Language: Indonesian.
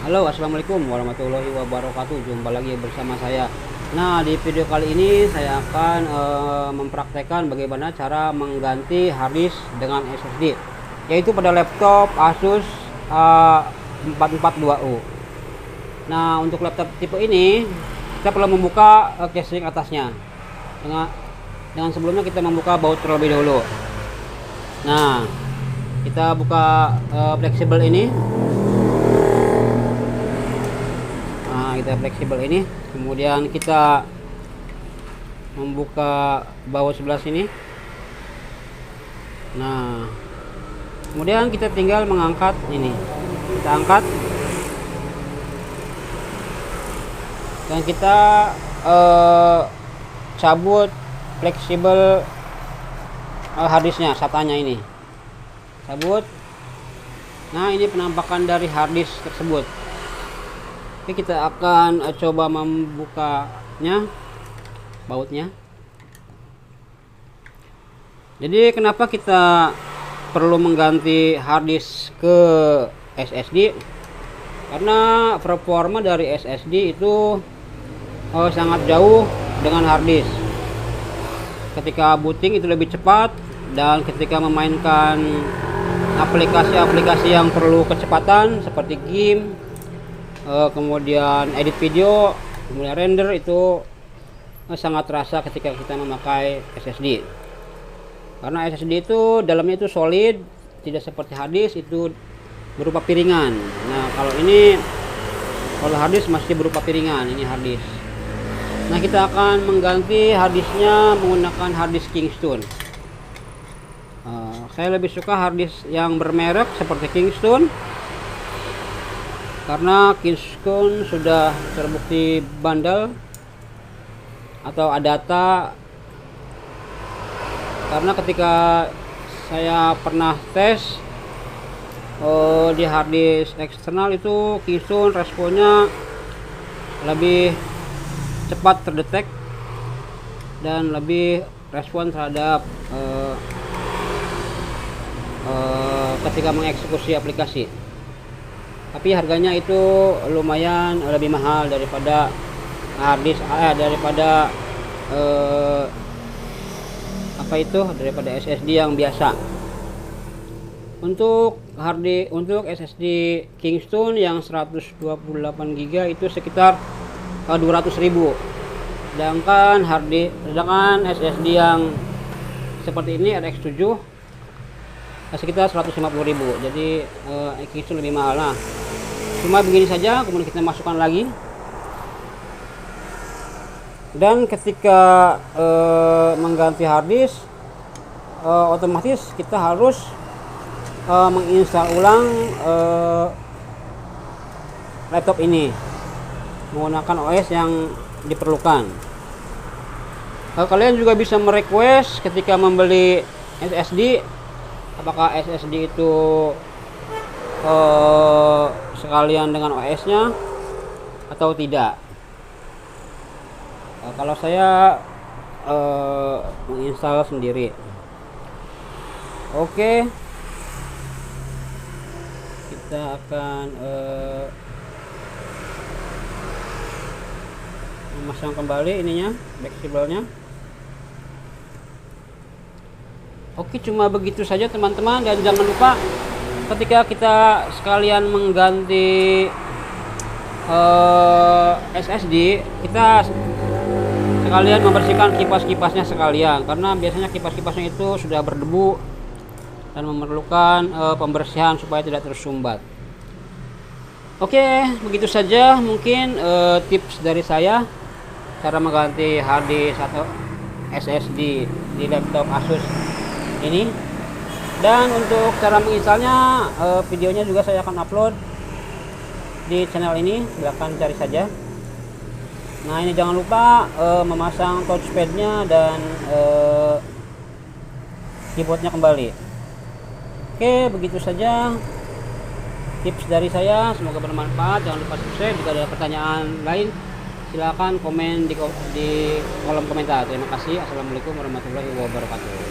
Halo, assalamualaikum warahmatullahi wabarakatuh. Jumpa lagi bersama saya. Nah, di video kali ini saya akan mempraktekkan bagaimana cara mengganti harddisk dengan SSD, yaitu pada laptop Asus 442U. Nah, untuk laptop tipe ini kita perlu membuka casing atasnya. Dengan sebelumnya kita membuka baut terlebih dahulu. Nah, kita buka fleksibel ini. Kita fleksibel ini, kemudian kita membuka baut sebelah sini. Nah, kemudian kita tinggal mengangkat ini, kita angkat dan kita cabut fleksibel harddisknya, SATA-nya ini cabut. Nah, ini penampakan dari harddisk tersebut. Oke, kita akan coba membukanya, bautnya. Jadi kenapa kita perlu mengganti harddisk ke SSD? Karena performa dari SSD itu sangat jauh dengan harddisk. Ketika booting itu lebih cepat, dan ketika memainkan aplikasi-aplikasi yang perlu kecepatan seperti game, kemudian edit video, kemudian render, itu sangat terasa ketika kita memakai SSD. Karena SSD itu dalamnya itu solid, tidak seperti harddisk itu berupa piringan. Nah, kalau harddisk masih berupa piringan, ini harddisk. Nah, kita akan mengganti harddisknya menggunakan harddisk Kingston. Saya lebih suka harddisk yang bermerek seperti Kingston, karena Kingston sudah terbukti bandel atau adata. Karena ketika saya pernah tes di harddisk eksternal itu, Kingston responnya lebih cepat terdetek dan lebih respon terhadap ketika mengeksekusi aplikasi. Tapi harganya itu lumayan lebih mahal daripada harddisk, daripada daripada SSD yang biasa. Untuk SSD Kingston yang 128 GB itu sekitar 200.000. Sedangkan SSD yang seperti ini RX7 sekitar 150.000. Jadi Kingston lebih mahal. Nah, cuma begini saja, kemudian kita masukkan lagi. Dan ketika mengganti harddisk, otomatis kita harus menginstal ulang laptop ini menggunakan OS yang diperlukan. Kalian juga bisa merequest ketika membeli SSD, apakah SSD itu sekalian dengan OS-nya atau tidak. Kalau saya menginstal sendiri. Oke, kita akan memasang kembali ininya, fleksibelnya. Oke, cuma begitu saja teman-teman, dan jangan lupa ketika kita sekalian mengganti SSD, kita sekalian membersihkan kipas-kipasnya sekalian, karena biasanya kipas-kipasnya itu sudah berdebu dan memerlukan pembersihan supaya tidak tersumbat. Oke, begitu saja mungkin tips dari saya cara mengganti harddisk atau SSD di laptop Asus ini. Dan untuk cara menginstalnya, videonya juga saya akan upload di channel ini, silahkan cari saja. Nah, ini jangan lupa memasang touchpadnya dan keyboardnya kembali. Oke, begitu saja tips dari saya, semoga bermanfaat. Jangan lupa subscribe. Jika ada pertanyaan lain, silakan komen di kolom komentar. Terima kasih. Assalamualaikum warahmatullahi wabarakatuh.